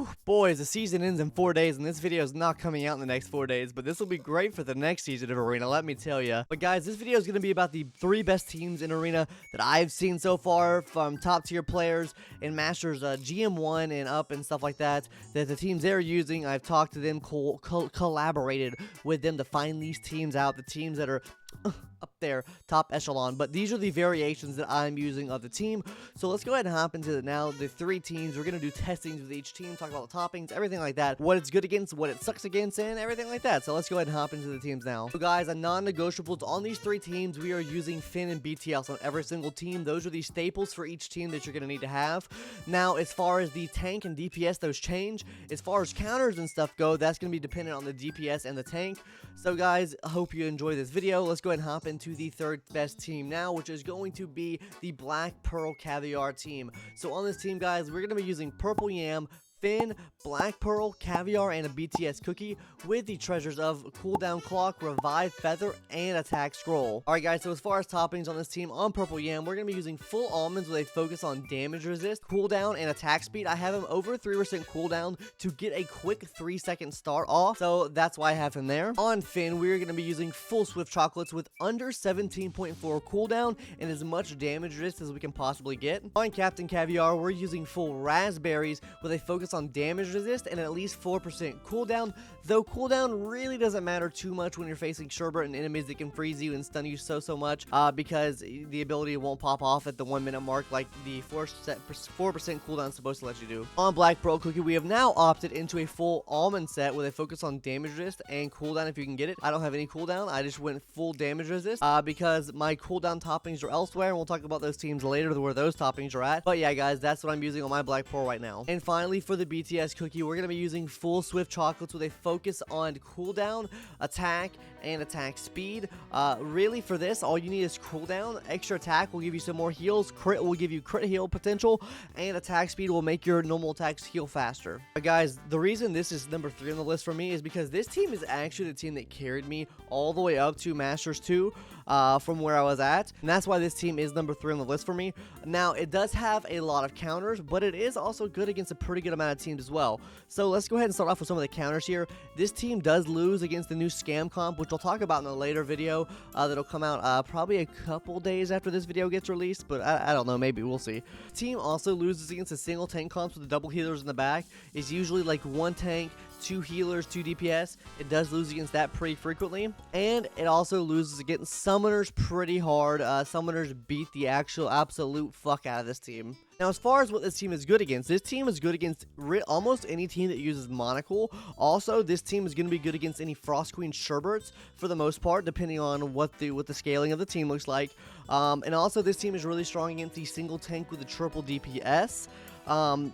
Whew, boys, the season ends in 4 days, and this video is not coming out in the next 4 days, but this will be great for the next season of Arena, let me tell you. But guys, this video is going to be about the 3 best teams in Arena that I've seen so far from top tier players in Masters GM1 and up and stuff like that, that the teams they're using. I've talked to them, collaborated with them to find these teams out, the teams that are up there, top echelon. But these are the variations that I'm using of the team. So let's go ahead and hop into it now. The 3 teams, we're going to do testings with each team, talk about the toppings, everything like that, what it's good against, what it sucks against, and everything like that. So let's go ahead and hop into the teams now. So guys, a non-negotiables on these 3 teams, we are using Finn and BTS on every single team. Those are the staples for each team that you're going to need to have. Now, as far as the tank and DPS, those change. As far as counters and stuff go, that's going to be dependent on the DPS and the tank. So guys, I hope you enjoy this video. Let's go ahead and hop into the 3rd best team now, which is going to be the Black Pearl Caviar team. So on this team, guys, we're going to be using Purple Yam, Finn, Black Pearl, Caviar, and a BTS cookie with the treasures of Cooldown Clock, Revive Feather, and Attack Scroll. Alright guys, so as far as toppings on this team, on Purple Yam, we're going to be using full almonds with a focus on damage resist, cooldown, and attack speed. I have him over 3% cooldown to get a quick 3-second start off, so that's why I have him there. On Finn, we're going to be using full Swift Chocolates with under 17.4 cooldown and as much damage resist as we can possibly get. On Captain Caviar, we're using full Raspberries with a focus on damage resist and at least 4% cooldown, though cooldown really doesn't matter too much when you're facing sherbet and enemies that can freeze you and stun you so much, because the ability won't pop off at the 1 minute mark like the 4% cooldown is supposed to let you do. On Black Pearl Cookie, we have now opted into a full almond set with a focus on damage resist and cooldown if you can get it. I don't have any cooldown, I just went full damage resist because my cooldown toppings are elsewhere, and we'll talk about those teams later where those toppings are at. But yeah guys, that's what I'm using on my Black Pearl right now. And finally, for the BTS cookie, we're going to be using full Swift Chocolates with a focus on cooldown, attack, and attack speed. Really for this, all you need is cooldown. Extra attack will give you some more heals, crit will give you crit heal potential, and attack speed will make your normal attacks heal faster. But guys, the reason this is number 3 on the list for me is because this team is actually the team that carried me all the way up to Masters 2 from where I was at, and that's why this team is number 3 on the list for me. Now, it does have a lot of counters, but it is also good against a pretty good amount of teams as well. So let's go ahead and start off with some of the counters here. This team does lose against the new scam comp, which I'll talk about in a later video that'll come out probably a couple days after this video gets released, but I don't know, maybe we'll see. The team also loses against a single tank comps with the double healers in the back. It's usually like 1 tank, 2 healers, 2 DPS. It does lose against that pretty frequently, and it also loses against summoners pretty hard. Summoners beat the absolute fuck out of this team. Now, as far as what this team is good against, this team is good against almost any team that uses Monocle. Also, this team is going to be good against any Frost Queen Sherbets for the most part, depending on what the scaling of the team looks like. And also, this team is really strong against the single tank with the triple DPS.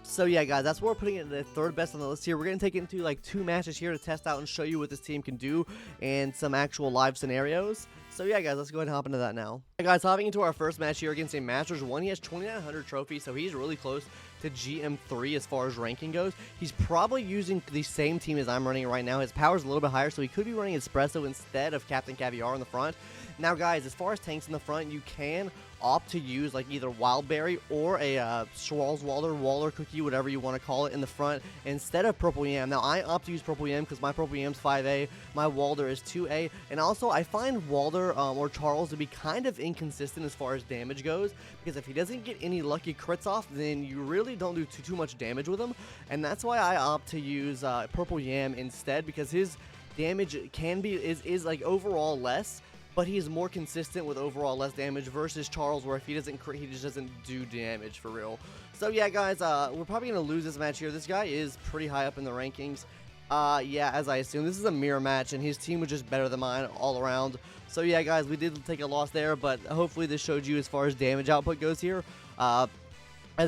So yeah guys, that's where we're putting it in the 3rd best on the list here. We're going to take it into like 2 matches here to test out and show you what this team can do and some actual live scenarios. So yeah guys, let's go ahead and hop into that now. Hey guys, hopping into our first match here against a Masters 1. He has 2,900 trophies, so he's really close to GM3 as far as ranking goes. He's probably using the same team as I'm running right now. His power's a little bit higher, so he could be running Espresso instead of Captain Caviar in the front. Now guys, as far as tanks in the front, you can opt to use like either Wildberry or a Schwarzwalder, Waller Cookie, whatever you want to call it, in the front instead of Purple Yam. Now I opt to use Purple Yam because my Purple Yam's 5A, my Walder is 2A, and also I find Walder or Charles to be kind of inconsistent as far as damage goes, because if he doesn't get any lucky crits off, then you really don't do too much damage with him, and that's why I opt to use Purple Yam instead, because his damage is like overall less, but he is more consistent with overall less damage versus Charles, where if he doesn't crit, he just doesn't do damage for real. So yeah guys, we're probably going to lose this match here. This guy is pretty high up in the rankings. Yeah, as I assume. This is a mirror match, and his team was just better than mine all around. So yeah guys, we did take a loss there, but hopefully this showed you as far as damage output goes here. As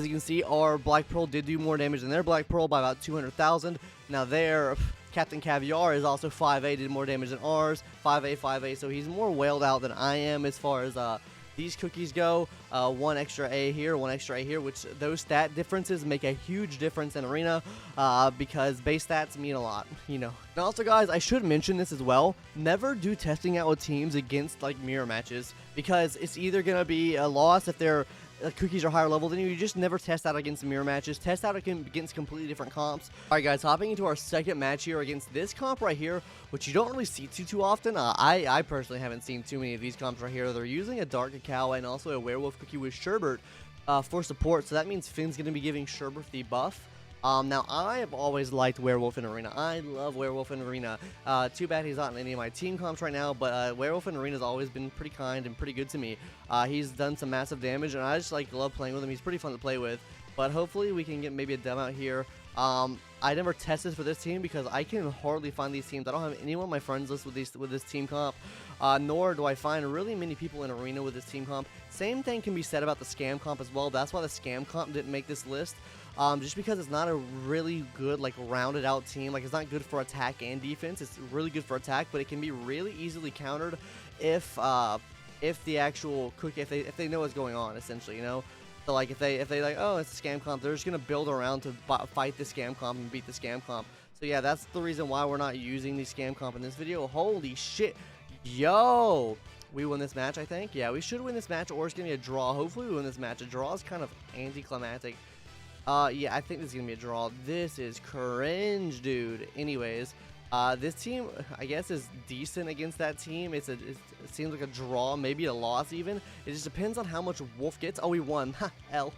you can see, our Black Pearl did do more damage than their Black Pearl by about 200,000. Now their Captain Caviar is also 5A, did more damage than ours, 5A, so he's more wailed out than I am as far as these cookies go. 1 extra A here, 1 extra A here, which those stat differences make a huge difference in Arena because base stats mean a lot, you know. And also guys, I should mention this as well, never do testing out with teams against like mirror matches, because it's either going to be a loss if they're cookies are higher level than you, you just never test out against mirror matches. Test out against completely different comps. Alright guys, hopping into our second match here against this comp right here, which you don't really see too often. I personally haven't seen too many of these comps right here. They're using a dark cacao and also a werewolf cookie with sherbet for support, so that means Finn's going to be giving sherbet the buff. Now, I have always liked Werewolf in Arena. I love Werewolf in Arena. Too bad he's not in any of my team comps right now, but Werewolf in Arena has always been pretty kind and pretty good to me. He's done some massive damage, and I just love playing with him. He's pretty fun to play with, but hopefully we can get maybe a demo out here. I never tested for this team because I can hardly find these teams. I don't have anyone on my friends list with this team comp, nor do I find really many people in Arena with this team comp. Same thing can be said about the scam comp as well. That's why the scam comp didn't make this list. Just because it's not a really good, rounded out team. It's not good for attack and defense. It's really good for attack, but it can be really easily countered if the actual cookie, if they know what's going on, essentially, you know. So if they oh, it's a scam comp, they're just gonna build around to fight the scam comp and beat the scam comp. So yeah, that's the reason why we're not using the scam comp in this video. Holy shit, yo! We win this match, I think. Yeah, we should win this match, or it's gonna be a draw. Hopefully we win this match. A draw is kind of anticlimactic. Yeah, I think this is gonna be a draw. This is cringe, dude. Anyways, this team, I guess, is decent against that team. It seems like a draw, maybe a loss even. It just depends on how much Wolf gets. Oh, we won. Ha, L.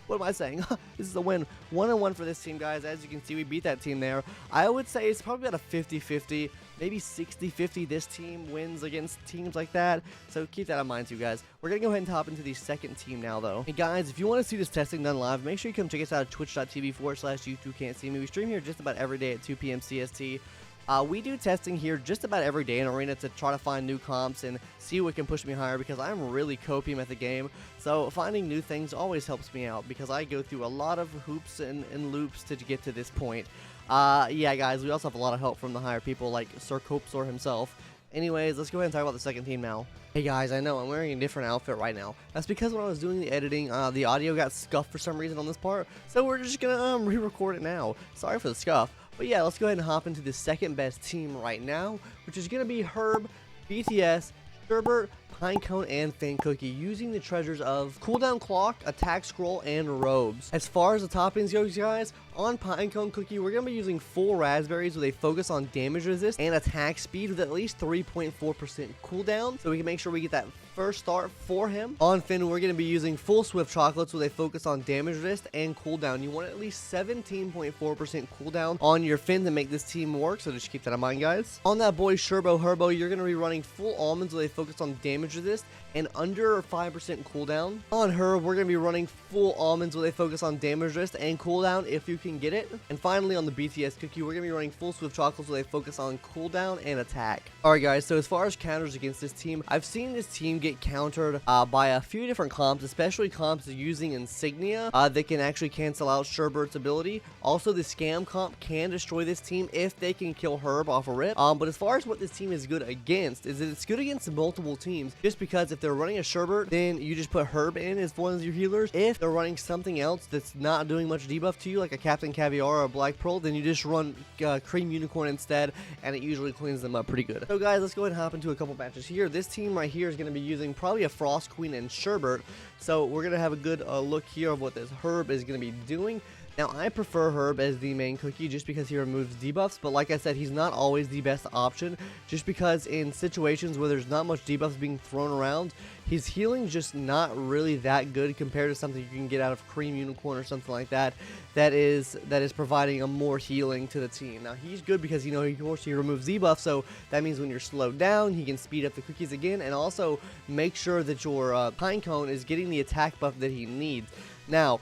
What am I saying? This is a win. 1-1 for this team, guys. As you can see, we beat that team there. I would say it's probably about a 50-50, maybe 60-50 this team wins against teams like that. So keep that in mind, too, guys. We're going to go ahead and hop into the second team now, though. Hey, guys, if you want to see this testing done live, make sure you come check us out at twitch.tv/YouTube-can't-see-me. We stream here just about every day at 2 p.m. CST. We do testing here just about every day in Arena to try to find new comps and see what can push me higher, because I'm really copium at the game. So finding new things always helps me out because I go through a lot of hoops and loops to get to this point. Yeah, guys, we also have a lot of help from the higher people like Sir Corsair himself. Anyways, let's go ahead and talk about the second team now. Hey guys, I know I'm wearing a different outfit right now. That's because when I was doing the editing, the audio got scuffed for some reason on this part, so we're just gonna re-record it now. Sorry for the scuff. But yeah, let's go ahead and hop into the second best team right now, which is going to be Herb, BTS, Sherbet, Pinecone, and Finn Cookie, using the treasures of Cooldown Clock, Attack Scroll, and Robes. As far as the toppings goes, guys, on Pinecone Cookie, we're going to be using full raspberries with a focus on damage resist and attack speed with at least 3.4% cooldown, so we can make sure we get that first start for him. On Finn, we're going to be using full swift chocolates with a focus on damage resist and cooldown. You want at least 17.4% cooldown on your Finn to make this team work, so just keep that in mind, guys. On that boy Herbo, you're going to be running full almonds with a focus on damage resist and under 5% cooldown. On her, we're going to be running full almonds with a focus on damage resist and cooldown if you can get it. And finally, on the BTS Cookie, we're going to be running full swift chocolates with a focus on cooldown and attack. Alright guys, so as far as counters against this team, I've seen this team get countered by a few different comps, especially comps using Insignia that can actually cancel out Sherbet's ability. Also, the Scam comp can destroy this team if they can kill Herb off a rip. But as far as what this team is good against, is that it's good against multiple teams, just because if they're running a Sherbet, then you just put Herb in as one of your healers. If they're running something else that's not doing much debuff to you, like a Captain Caviar or a Black Pearl, then you just run Cream Unicorn instead, and it usually cleans them up pretty good. So guys, let's go ahead and hop into a couple matches here. This team right here is going to be using probably a Frost Queen and Sherbet, so we're going to have a good look here of what this Herb is going to be doing. Now, I prefer Herb as the main cookie just because he removes debuffs, but like I said, he's not always the best option, just because in situations where there's not much debuffs being thrown around, his healing's just not really that good compared to something you can get out of Cream Unicorn or something like that, that is providing a more healing to the team. Now, he's good because, you know, of course, he removes debuffs, so that means when you're slowed down, he can speed up the cookies again, and also make sure that your Pinecone is getting the attack buff that he needs. Now,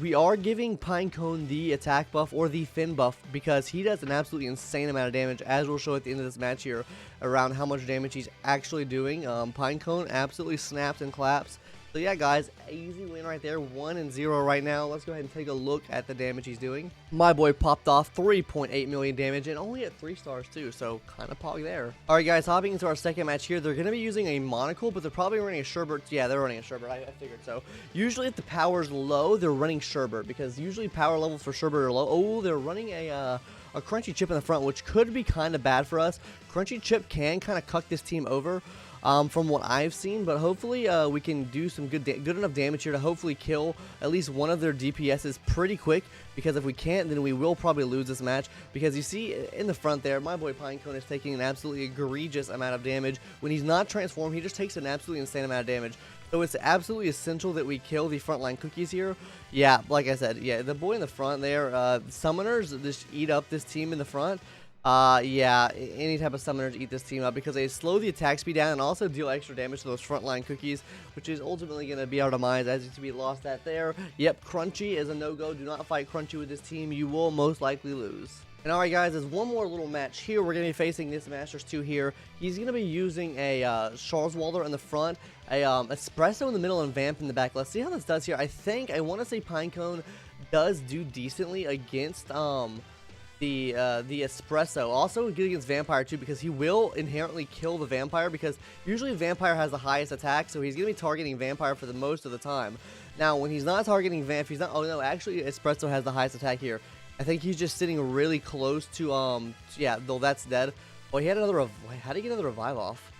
we are giving Pinecone the attack buff or the Finn buff because he does an absolutely insane amount of damage, as we'll show at the end of this match here, around how much damage he's actually doing. Pinecone absolutely snaps and claps. So yeah, guys, easy win right there, 1-0 right now. Let's go ahead and take a look at the damage he's doing. My boy popped off 3.8 million damage and only at 3 stars too, so kind of pog there. Alright guys, hopping into our second match here, they're going to be using a monocle, but they're probably running a Sherbet. Yeah, they're running a Sherbet, I figured so. Usually if the power's low, they're running Sherbet, because usually power levels for Sherbet are low. Oh, they're running a Crunchy Chip in the front, which could be kind of bad for us. Crunchy Chip can kind of cuck this team over. from what I've seen, but hopefully we can do some good enough damage here to hopefully kill at least one of their DPSs pretty quick, because if we can't, then we will probably lose this match, because you see in the front there, my boy Pinecone is taking an absolutely egregious amount of damage. When he's not transformed, he just takes an absolutely insane amount of damage. So it's absolutely essential that we kill the frontline cookies here. Yeah, like I said, yeah, the boy in the front there, summoners just eat up this team in the front. Yeah, any type of summoners eat this team up, because they slow the attack speed down and also deal extra damage to those frontline cookies, which is ultimately going to be our demise, as you can be lost that there. Yep, Crunchy is a no-go. Do not fight Crunchy with this team. You will most likely lose. And alright guys, there's one more little match here. We're going to be facing this Masters 2 here. He's going to be using a Charizwaller in the front, a Espresso in the middle, and Vamp in the back. Let's see how this does here. I want to say Pinecone does do decently against the Espresso. Also good against Vampire too, because he will inherently kill the Vampire, because usually Vampire has the highest attack, so he's going to be targeting Vampire for the most of the time. Now, when he's not targeting Vamp, he's not... Oh no, actually Espresso has the highest attack here. I think he's just sitting really close to, yeah, though that's dead. Oh, he had another, how did he get another revive off?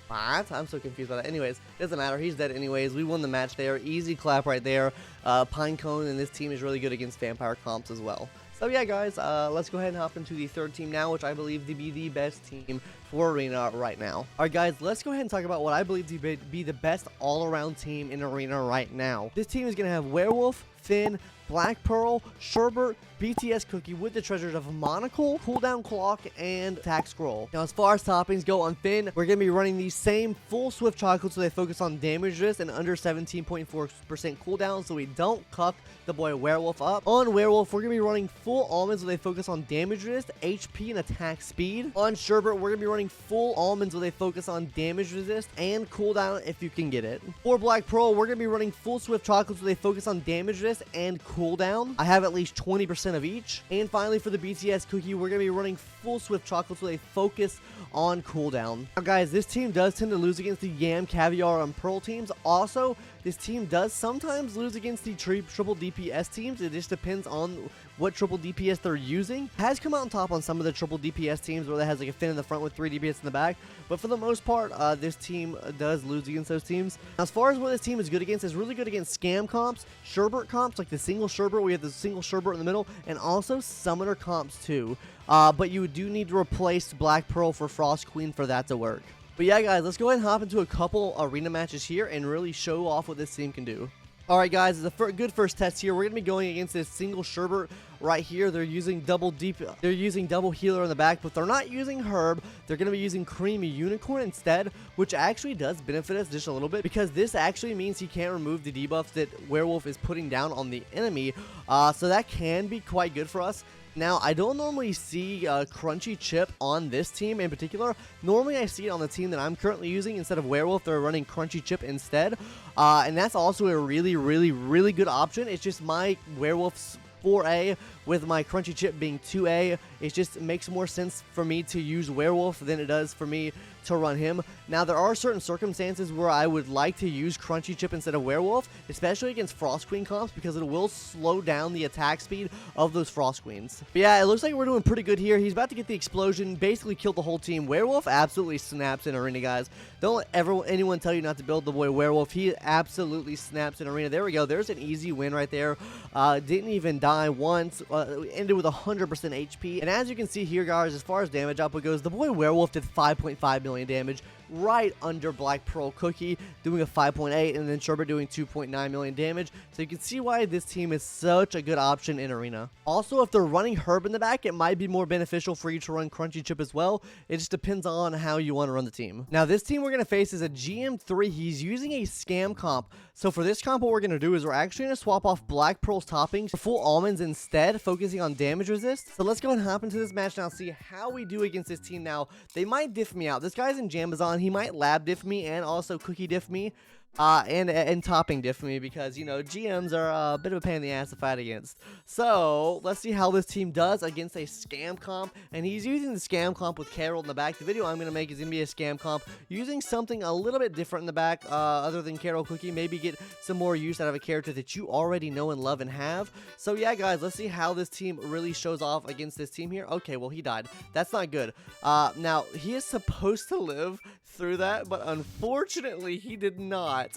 What? I'm so confused by that. Anyways, doesn't matter. He's dead anyways. We won the match there. Easy clap right there. Pinecone and this team is really good against Vampire comps as well. So yeah, guys, let's go ahead and hop into the third team now, which I believe to be the best team for Arena right now. Alright guys, let's go ahead and talk about what I believe to be the best all-around team in Arena right now. This team is going to have Werewolf, Finn, Black Pearl, Sherbert, BTS Cookie with the treasures of Monocle, Cooldown Clock, and Attack Scroll. Now, as far as toppings go on Finn, we're going to be running the same full Swift Chocolate, so they focus on damage resist and under 17.4% cooldown, so we don't cuck the boy Werewolf up. On Werewolf, we're going to be running full Almonds, so they focus on damage resist, HP, and attack speed. On Sherbert, we're going to be running full Almonds, so they focus on damage resist and cooldown if you can get it. For Black Pearl, we're going to be running full Swift Chocolate, so they focus on damage resist and cooldown. I have at least 20% of each. And finally, for the BTS Cookie, we're going to be running full Swift Chocolate, so they focus on cooldown. Now guys, this team does tend to lose against the Yam, Caviar, and Pearl teams. Also, this team does sometimes lose against the triple DPS teams. It just depends on what triple DPS they're using. Has come out on top on some of the triple DPS teams where that has like a Finn in the front with 3 DPS in the back, but for the most part, this team does lose against those teams. Now, as far as what this team is good against, is really good against scam comps, Sherbert comps, like the single Sherbert, we have the single Sherbert in the middle, and also summoner comps too. But you do need to replace Black Pearl for Frost Queen for that to work. But yeah, guys, let's go ahead and hop into a couple arena matches here and really show off what this team can do. Alright guys, it's a good first test here. We're going to be going against this single Sherbert right here. They're using double healer in the back, but they're not using Herb. They're going to be using Creamy Unicorn instead, which actually does benefit us just a little bit, because this actually means he can't remove the debuffs that Werewolf is putting down on the enemy. So that can be quite good for us. Now, I don't normally see Crunchy Chip on this team in particular. Normally, I see it on the team that I'm currently using. Instead of Werewolf, they're running Crunchy Chip instead. And that's also a really good option. It's just my Werewolf's 4A with my Crunchy Chip being 2A. It just makes more sense for me to use Werewolf than it does for me to run him. Now, there are certain circumstances where I would like to use Crunchy Chip instead of Werewolf, especially against Frost Queen comps, because it will slow down the attack speed of those Frost Queens. But yeah, it looks like we're doing pretty good here. He's about to get the explosion, basically killed the whole team. Werewolf absolutely snaps in Arena, guys. Don't let anyone tell you not to build the boy Werewolf. He absolutely snaps in Arena. There we go. There's an easy win right there. Didn't even die once. Ended with 100% HP. And as you can see here, guys, as far as damage output goes, the boy Werewolf did 5.5 million damage, right under Black Pearl Cookie doing a 5.8, and then Sherbert doing 2.9 million damage. So you can see why this team is such a good option in Arena. Also, if they're running Herb in the back, it might be more beneficial for you to run Crunchy Chip as well. It just depends on how you want to run the team. Now, this team we're going to face is a GM3. He's using a scam comp. So for this comp, what we're going to do is we're actually going to swap off Black Pearl's toppings for full Almonds instead, focusing on damage resist. So let's go and hop into this match now and see how we do against this team. Now, they might diff me out. This guy's in Jamazon. He might lab diff me and also cookie diff me. and topping diff for me because, you know, GMs are a bit of a pain in the ass to fight against. So, let's see how this team does against a scam comp, and he's using the scam comp with Carol in the back. The video I'm going to make is going to be a scam comp using something a little bit different in the back, other than Carol Cookie. Maybe get some more use out of a character that you already know and love and have. So, yeah, guys, let's see how this team really shows off against this team here. Okay, well, he died. That's not good. Now, he is supposed to live through that, but unfortunately, he did not.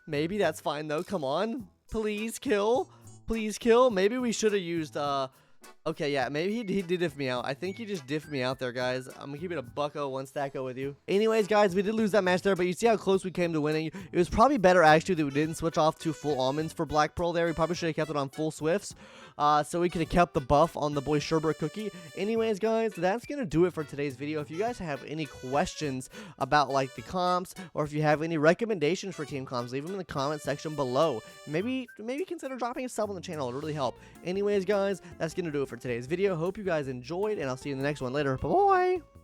Maybe that's fine, though. Come on. Please kill. Please kill. Maybe we should have used, okay, yeah, maybe he did diff me out. I think he just diffed me out there, guys. I'm gonna keep it a bucko, one stacko with you. Anyways, guys, we did lose that match there, but you see how close we came to winning. It was probably better, actually, that we didn't switch off to full almonds for Black Pearl there. We probably should have kept it on full Swifts, so we could have kept the buff on the boy Sherbert Cookie. Anyways, guys, that's gonna do it for today's video. If you guys have any questions about, like, the comps, or if you have any recommendations for team comps, leave them in the comment section below. Maybe consider dropping a sub on the channel. It'll really help. Anyways, guys, that's gonna do it for today's video. Hope you guys enjoyed, and I'll see you in the next one later. Bye-bye!